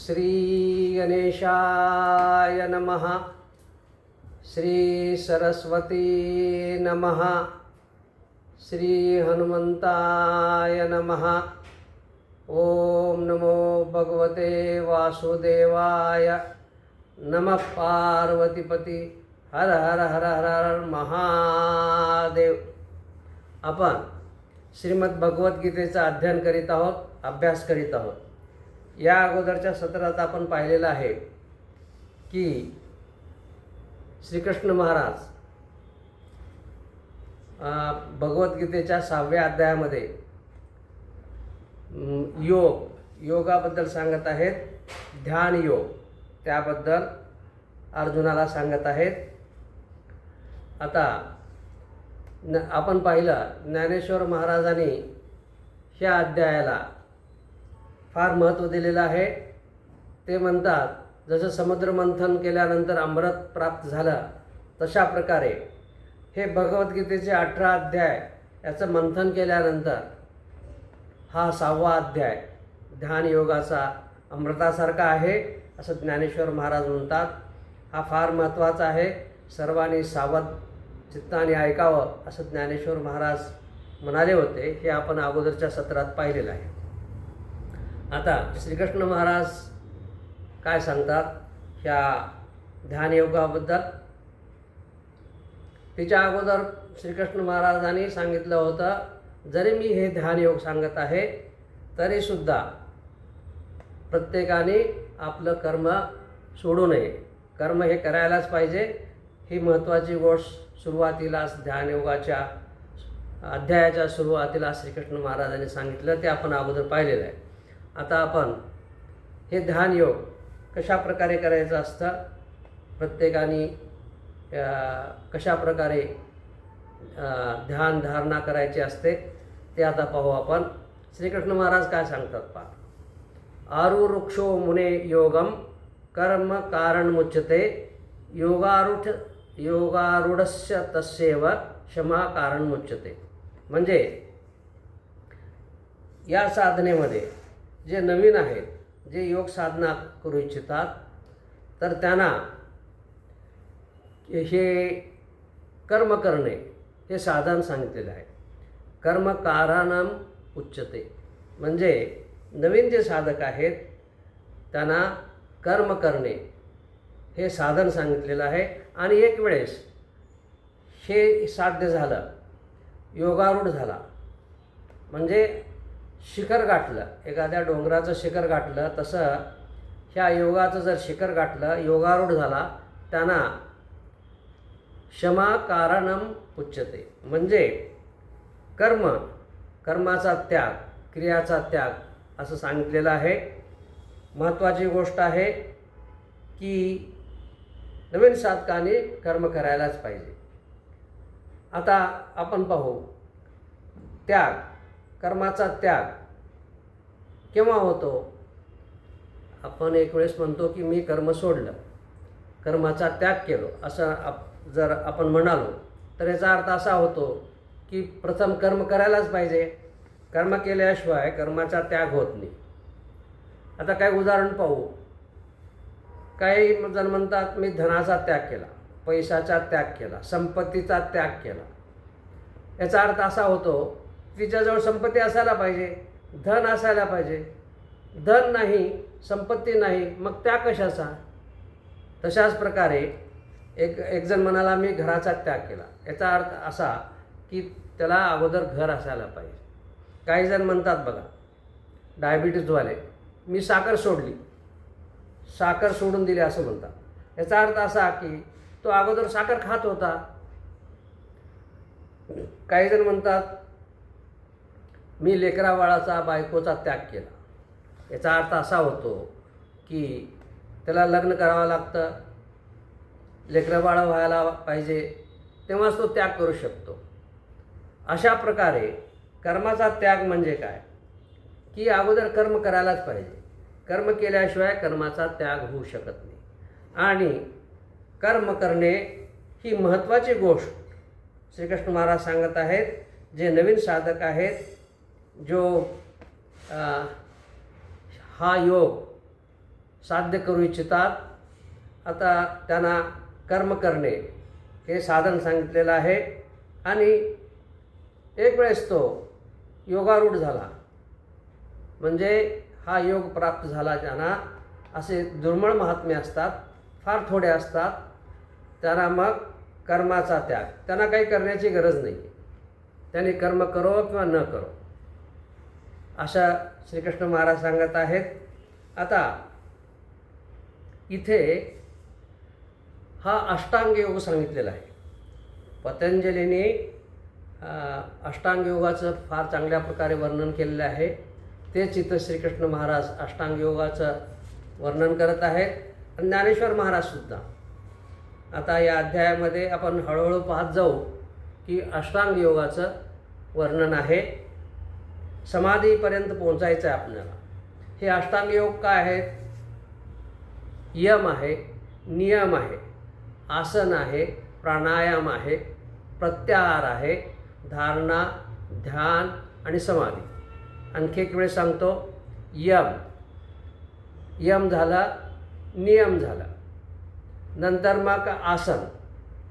श्री गणेशाय नमः। श्री सरस्वती नमः। श्री हनुमंताय नमः। ओम नमो भगवते वासुदेवाय। नमः पार्वतीपती। हर हर हर हर हर महादेव। आपण श्रीमद भगवद्गीतेचा अध्ययन करीत आहोत, अभ्यास करीत आहोत। या अगोदरच्या सत्रात आपण पाहिलेलं आहे की श्रीकृष्ण महाराज भगवद्गीतेच्या 6व्या अध्यायामध्ये योगाबद्दल सांगत आहेत, ध्यान योग त्याबद्दल अर्जुनाला सांगत आहेत। आता आपण पाहिलं ज्ञानेश्वर महाराजांनी ह्या अध्यायाला फार महत्त्व दिलेलं आहे। ते म्हणतात, जसं समुद्र मंथन केल्यानंतर अमृत प्राप्त झालं तशा प्रकारे हे भगवद्गीतेचे 18 अध्याय याचं मंथन केल्यानंतर हा 6वा अध्याय ध्यान योगाचा अमृतासारखा आहे असं ज्ञानेश्वर महाराज म्हणतात। हा फार महत्त्वाचा आहे, सर्वांनी सावध चित्ताने ऐकावं असं ज्ञानेश्वर महाराज म्हणाले होते। हे आपण अगोदरच्या सत्रात पाहिलेलं आहे। आता श्रीकृष्ण महाराज काय सांगतात ह्या ध्यानयोगाबद्दल। तिच्या अगोदर श्रीकृष्ण महाराजांनी सांगितलं होतं, जरी मी हे ध्यानयोग सांगत आहे तरीसुद्धा प्रत्येकाने आपलं कर्म सोडू नये, कर्म हे करायलाच पाहिजे। ही महत्त्वाची गोष्ट सुरुवातीलाच ध्यानयोगाच्या अध्यायाच्या सुरुवातीला श्रीकृष्ण महाराजांनी सांगितलं, ते आपण अगोदर पाहिलेलं आहे। आता आपण हे ध्यानयोग कशा प्रकारे करायचं असतं, प्रत्येकाने कशा प्रकारे ध्यान धारणा करायची असते ते आता पाहू आपण। श्रीकृष्ण महाराज काय सांगतात पहा। आरुरुक्षो मुने योगम कर्म कारण मुच्यते योगारूढस्य तस्यैव क्षमा कारण मुच्यते। म्हणजे या साधनेमध्ये जे नवीन आहेत, जे योग साधना करू इच्छितात, तर त्यांना हे कर्म करणे हे साधन सांगितलेलं आहे। कर्म कारणम उच्यते। म्हणजे नवीन जे साधक आहेत त्यांना कर्म करणे हे साधन सांगितलेलं आहे। आणि एक वेळेस हे साध्य झालं, योगारूढ झाला, म्हणजे शिखर गाठलं, एखाद्या डोंगराचं शिखर गाठलं तसं ह्या योगाचं जर शिखर गाठलं, योगारूढ झाला, त्यांना क्षमा कारणम उच्यते। म्हणजे कर्माचा त्याग, क्रियाचा त्याग असं सांगितलेलं आहे। महत्त्वाची गोष्ट आहे की नवीन साधकाने कर्म करायलाच पाहिजे। आता आपण पाहू त्याग, कर्माचा त्याग केव्हा होतो। आपण एक वेळेस म्हणतो की मी कर्म सोडलं, कर्माचा त्याग केलो असं जर आपण म्हणालो तर याचा अर्थ असा होतो की प्रथम कर्म करायलाच पाहिजे, कर्म केल्याशिवाय कर्माचा त्याग होत नाही। आता काही उदाहरण पाहू। काही जण म्हणतात मी धनाचा त्याग केला, पैशाचा त्याग केला, संपत्तीचा त्याग केला। याचा अर्थ असा होतो तिच्याजवळ संपत्ती असायला पाहिजे, धन असायला पाहिजे। धन नाही, संपत्ती नाही, मग त्याग कशाचा। तशाच प्रकारे एक जण म्हणाला मी घराचा त्याग केला, याचा अर्थ असा की त्याला अगोदर घर असायला पाहिजे। काही जण म्हणतात बघा, डायबिटीजवाले, मी साखर सोडली, साखर सोडून दिली असं म्हणतात। याचा अर्थ असा की तो अगोदर साखर खात होता। काही जण म्हणतात मी लेकराबाळाचा, बायकोचा त्याग केला। याचा अर्थ असा होतो की त्याला लग्न करावं लागतं, लेकरबाळ व्हायला पाहिजे, तेव्हाच तो त्याग करू शकतो। अशा प्रकारे कर्माचा त्याग म्हणजे काय की अगोदर कर्म करायलाच पाहिजे, कर्म केल्याशिवाय कर्माचा त्याग होऊ शकत नाही। आणि कर्म करणे ही महत्त्वाची गोष्ट श्रीकृष्ण महाराज सांगत आहेत। जे नवीन साधक आहेत, जो हा योग साध्य करू इच्छितात, आता त्यांना कर्म करणे हे साधन सांगितलेलं आहे. आणि एक वेळेस तो योगारूढ झाला म्हणजे हा योग प्राप्त झाला ज्यांना, असे दुर्मिळ महात्मे असतात, फार थोडे असतात, त्यांना मग कर्माचा त्याग, त्यांना काही करण्याची गरज नाही, त्यांनी कर्म करो किंवा न करो, अशा श्रीकृष्ण महाराज सांगत आहेत. आता इथे हा अष्टांग योग सांगितलेला आहे. पतंजलीने अष्टांग योगाचं फार चांगल्या प्रकारे वर्णन केलेलं आहे. तेच इथं श्रीकृष्ण महाराज अष्टांग योगाचं वर्णन करत आहेत. आणि ज्ञानेश्वर महाराजसुद्धा. आता या अध्यायामध्ये आपण हळूहळू पाहत जाऊ की अष्टांग योगाचं वर्णन आहे. समाधीपर्यंत पोहोचायचं आहे आपल्याला. हे अष्टांग योग काय आहेत? यम आहे, नियम आहे, आसन आहे, प्राणायाम आहे, प्रत्याहार आहे, धारणा, ध्यान आणि समाधी. आणखी एक वेळ सांगतो. यम झाला, नियम झाला, नंतर मग आसन,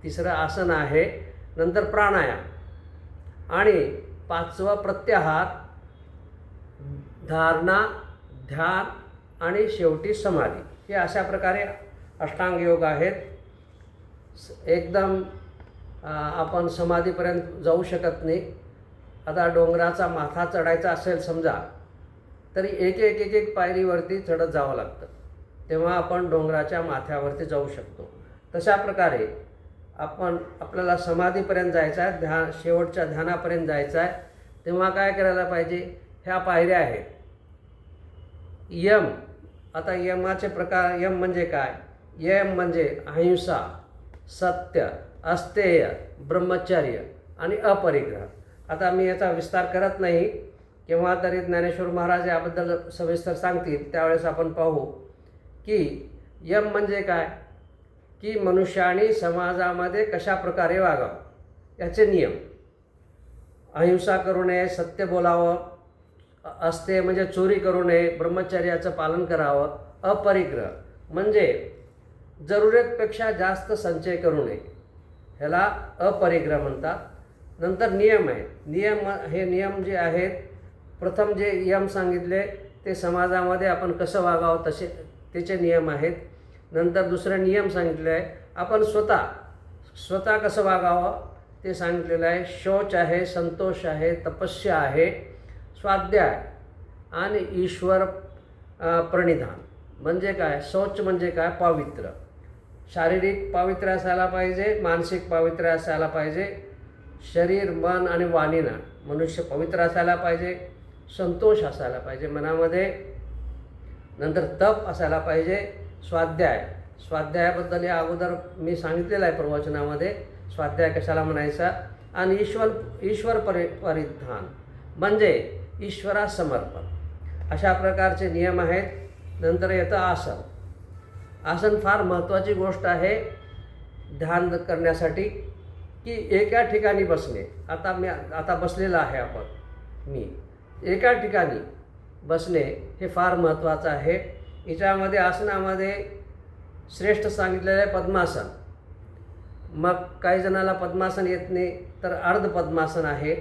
तिसरं आसन आहे, नंतर प्राणायाम आणि पाचवं प्रत्याहार, धारणा, ध्यान आणि शेवटी समाधी. हे अशा प्रकारे अष्टांग योग आहेत. एकदम आपण समाधीपर्यंत जाऊ शकत नाही. आता डोंगराचा माथा चढायचा असेल समजा, तरी एक एक एक एक पायरीवरती चढत जावं लागतं, तेव्हा आपण डोंगराच्या माथ्यावरती जाऊ शकतो. तशा प्रकारे आपल्याला समाधीपर्यंत जायचं आहे, शेवटच्या ध्यानापर्यंत जायचं आहे. तेव्हा काय करायला पाहिजे? ह्या पायऱ्या आहेत. यम. आता यमाचे प्रकार. यम म्हणजे काय? यम म्हणजे अहिंसा, सत्य, अस्तेय, ब्रह्मचर्य आणि अपरिग्रह. आता मी याचा विस्तार करत नाही, केव्हा तरी ज्ञानेश्वर महाराज याबद्दल सविस्तर सांगतील, त्यावेळेस आपण पाहू की यम म्हणजे काय, की मनुष्याने समाजामध्ये कशा प्रकारे वागावं याचे नियम. अहिंसा करू नये, सत्य बोलावं, अस्तेय म्हणजे चोरी करू नये, ब्रह्मचर्याचं पालन करावं, अपरिग्रह म्हणजे जरुरतपेक्षा जास्त संचय करू नये, ह्याला अपरिग्रह म्हणतात. नंतर नियम आहेत. हे नियम जे आहेत, प्रथम जे यम सांगितले ते समाजामध्ये आपण कसं वागावं त्याचे नियम आहेत. नंतर दुसरं नियम सांगितले आहे, आपण स्वतः कसं वागावं ते सांगितलेलं आहे. शौच आहे, संतोष आहे, तपस्या आहे, स्वाध्याय आणि ईश्वर प्रणिधान. म्हणजे काय? शौच म्हणजे काय? पावित्र्य. शारीरिक पावित्र्य असायला पाहिजे, मानसिक पावित्र्य असायला पाहिजे, शरीर, मन आणि वाणीनं मनुष्य पवित्र असायला पाहिजे, संतोष असायला पाहिजे मनामध्ये. नंतर तप असायला पाहिजे, स्वाध्यायाबद्दल या अगोदर मी सांगितलेलं आहे प्रवचनामध्ये, स्वाध्याय कशाला म्हणायचा. आणि ईश्वर परिधान म्हणजे ईश्वरास समर्पण. अशा प्रकारचे नियम आहेत. नंतर येतं आसन. आसन फार महत्त्वाची गोष्ट आहे ध्यान करण्यासाठी, की एका ठिकाणी बसणे. आता बसलेला आहे मी एका ठिकाणी बसणे हे फार महत्त्वाचं आहे. याच्यामध्ये आसनामध्ये श्रेष्ठ सांगितलेलं आहे पद्मासन. मग काही जणाला पद्मासन येत नाही तर अर्ध पद्मासन आहे.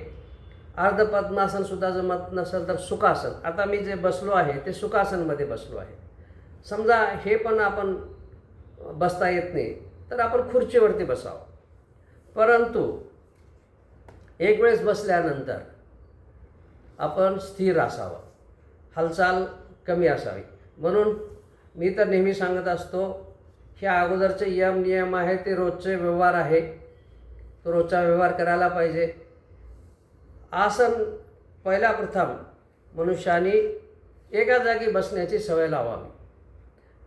अर्ध पद्मासनसुद्धा जमत नसेल तर सुखासन. आता मी जे बसलो आहे ते सुखासनमध्ये बसलो आहे. समजा हे पण आपण बसता येत नाही तर आपण खुर्चीवरती बसावं. परंतु एक वेळेस बसल्यानंतर आपण स्थिर असावं, हालचाल कमी असावी. म्हणून मी तर नेहमी सांगत असतो, ह्या अगोदरचे नियम आहे ते रोजचे व्यवहार आहे, तो रोजचा व्यवहार करायला पाहिजे. आसन प्रथम मनुष्याने एका जागी बसण्याची सवय लावावी.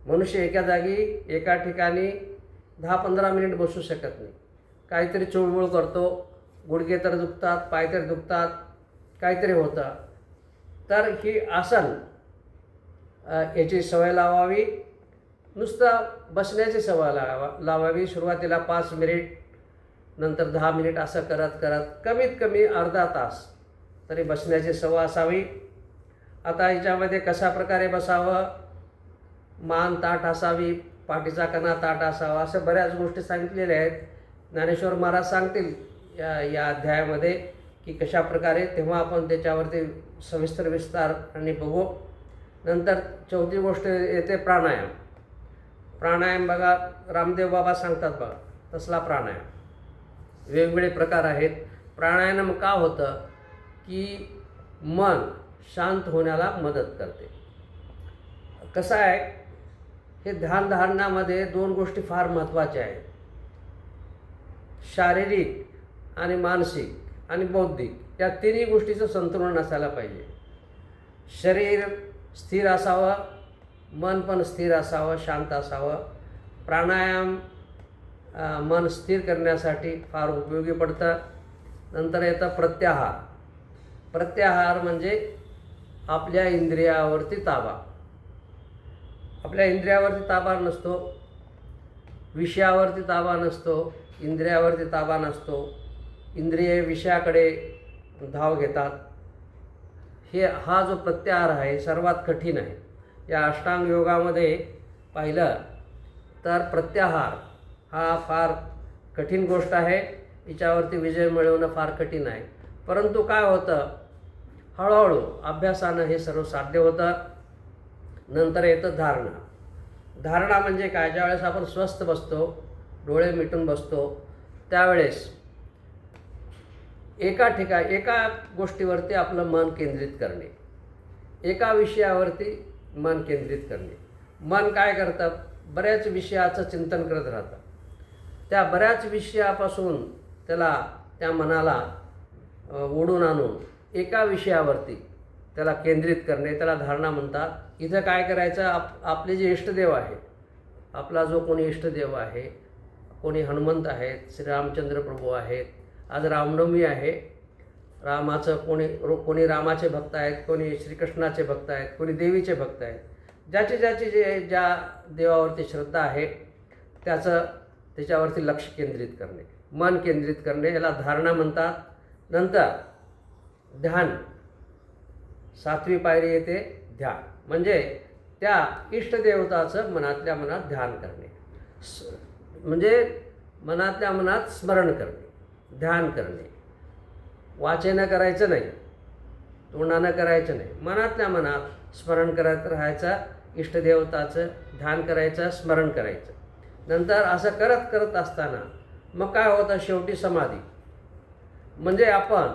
मनुष्य एका जागी एका ठिकाणी 10-15 मिनिट बसू शकत नाही. काहीतरी चुळबुळ करतो, गुडघे तर दुखतात, पाय तर दुखतात, काहीतरी होतं. तर ही आसन याची सवय लावावी. नुसतं बसण्याची सवय लावावी. सुरुवातीला 5 मिनिट, नंतर 10 मिनिट, असं करत करत कमीत कमी अर्धा तास तरी बसण्याची सवय असावी. आता याच्यामध्ये कशा प्रकारे बसावं मान ताठ असावी, पाठीचा कणा ताठ असावा, अशा बऱ्याच गोष्टी सांगितलेल्या आहेत. ज्ञानेश्वर महाराज सांगतील या अध्यायामध्ये की कशा प्रकारे, तेव्हा आपण त्याच्यावरती सविस्तर विस्तार आणि बघू. नंतर चौथी गोष्ट येते प्राणायाम. प्राणायाम बघा, रामदेव बाबा सांगतात बघा तसला प्राणायाम. वेगवेगळे प्रकार आहेत. प्राणायाम का होतं की मन शांत होण्याला मदत करते. कसं आहे, हे ध्यानधारणामध्ये दोन गोष्टी फार महत्त्वाच्या आहेत. शारीरिक आणि मानसिक आणि बौद्धिक या तिन्ही गोष्टीचं संतुलन असायला पाहिजे. शरीर स्थिर असावं, मन पण स्थिर असावं, शांत असावं. प्राणायाम मन स्थिर करण्यासाठी फार उपयोगी पडतं. नंतर येतं प्रत्याहार. प्रत्याहार म्हणजे आपल्या इंद्रियावरती ताबा. आपल्या इंद्रियावरती ताबा नसतो, विषयावरती ताबा नसतो, इंद्रियावरती ताबा नसतो. इंद्रिय विषयाकडे धाव घेतात. हा जो प्रत्याहार आहे सर्वात कठीण आहे. या अष्टांग योगामध्ये पाहिलं तर प्रत्याहार हा फार कठीण गोष्ट आहे. हिच्यावरती विजय मिळवणं फार कठीण आहे. परंतु काय होतं, हळूहळू अभ्यासानं हे सर्व साध्य होतं. नंतर येतं धारणा. धारणा म्हणजे काय, ज्यावेळेस आपण स्वस्थ बसतो, डोळे मिटून बसतो, त्यावेळेस एका गोष्टीवरती आपलं मन केंद्रित करणे, एका विषयावरती मन केंद्रित करणे. मन काय करतं, बऱ्याच विषयाचं चिंतन करत राहतं. त्या बऱ्याच विषयापासून त्या मनाला ओढून आणून एका विषयावरती त्याला केंद्रित करणे, त्याला धारणा म्हणतात. इथं काय करायचं, आपले जे इष्टदेव आहेत, आपला जो कोणी इष्टदेव आहे, कोणी हनुमंत आहेत, श्रीरामचंद्र प्रभू आहेत, आज रामनवमी आहे, कोणी रामाचे भक्त आहेत, कोणी श्रीकृष्णाचे भक्त आहेत, कोणी देवीचे भक्त आहेत. ज्या देवावरती श्रद्धा आहे त्याच्यावरती लक्ष केंद्रित करणे, मन केंद्रित करणे, याला धारणा म्हणतात. नंतर ध्यान, 7वी पायरी येते ध्यान, म्हणजे त्या इष्टदेवताचं मनातल्या मनात ध्यान करणे, म्हणजे मनातल्या मनात स्मरण करणे, ध्यान करणे. वाचेनं करायचं नाही, तोंडानं करायचं नाही, मनातल्या मनात स्मरण करत राहायचं, इष्टदेवताचं ध्यान करायचं, स्मरण करायचं. नंतर असं करत असताना मग काय होतं, शेवटी समाधी, म्हणजे आपण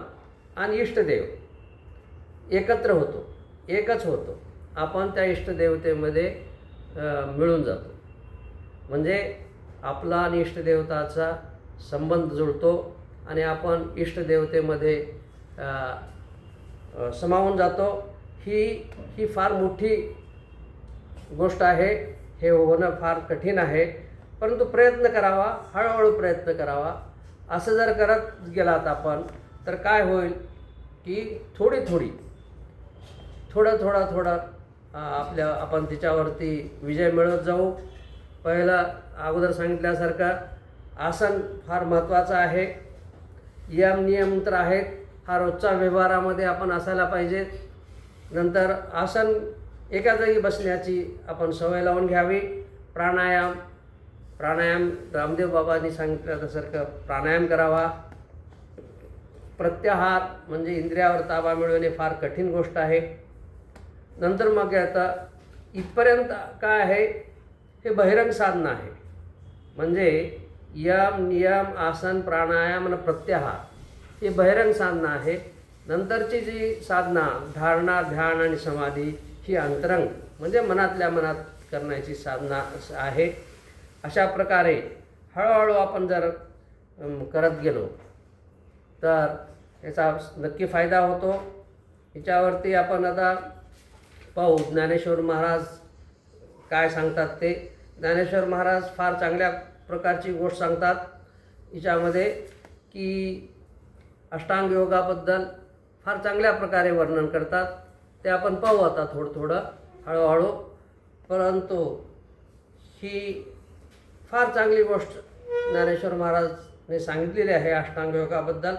आणि इष्टदेव एकत्र होतो, एकच होतो. आपण त्या इष्टदेवतेमध्ये मिळून जातो, म्हणजे आपला आणि इष्टदेवताचा संबंध जुळतो आणि आपण इष्टदेवतेमध्ये समावून जातो. ही फार मोठी गोष्ट आहे. हे होणं फार कठीण आहे, परंतु प्रयत्न करावा, हळूहळू प्रयत्न करावा. असं जर करत गेलात आपण तर काय होईल की थोडं आपण तिच्यावरती विजय मिळवत जाऊ. पहिलं अगोदर सांगितल्यासारखं आसन फार महत्त्वाचं आहे. नियम तर आहेत, हा रोजच्या व्यवहारामध्ये आपण असायला पाहिजे. नंतर आसन एका जागी बसण्याची आपण सवय लावून घ्यावी. प्राणायाम रामदेव बाबांनी सांगितल्यासारखं प्राणायाम करावा. प्रत्याहार म्हणजे इंद्रियावर ताबा मिळवणे फार कठीण गोष्ट आहे. नंतर मग आता इथपर्यंत काय आहे, हे बहिरंग साधना आहे, म्हणजे यम नियम आसन प्राणायाम आणि प्रत्याहार ही बहिरंग साधना आहे. नंतरची जी साधना धारणा ध्यान आणि समाधी ही अंतरंग म्हणजे मनातल्या मनात करण्याची साधना आहे. अशा प्रकारे हळूहळू आपण जर करत गेलो तर याचा नक्की फायदा होतो. याच्यावरती आपण आता पाहू ज्ञानेश्वर महाराज काय सांगतात ते. ज्ञानेश्वर महाराज फार चांगल्या प्रकारची गोष्ट सांगतात हिच्यामध्ये की अष्टांग योगाबद्दल फार चांगल्या प्रकारे वर्णन करतात. ते आपण पाहू आता थोडं हळूहळू. परंतु ही फार चांगली गोष्ट ज्ञानेश्वर महाराजने सांगितलेली आहे अष्टांग योगाबद्दल.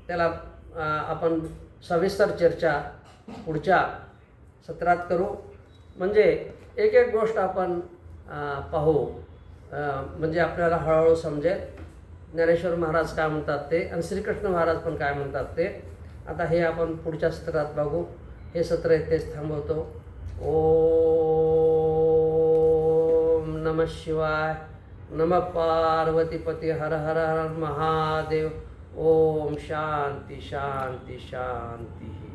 त्याला आपण सविस्तर चर्चा पुढच्या सत्रात करू. म्हणजे एक एक गोष्ट आपण पाहू, म्हणजे आपल्याला हळूहळू समजेल ज्ञानेश्वर महाराज काय म्हणतात ते आणि श्रीकृष्ण महाराज पण काय म्हणतात ते. आता हे आपण पुढच्या सत्रात बघू. हे सत्र इथेच थांबवतो. ओम नमः शिवाय. नमः पार्वतीपती. हर हर हर महादेव. ओम शांती शांती शांती.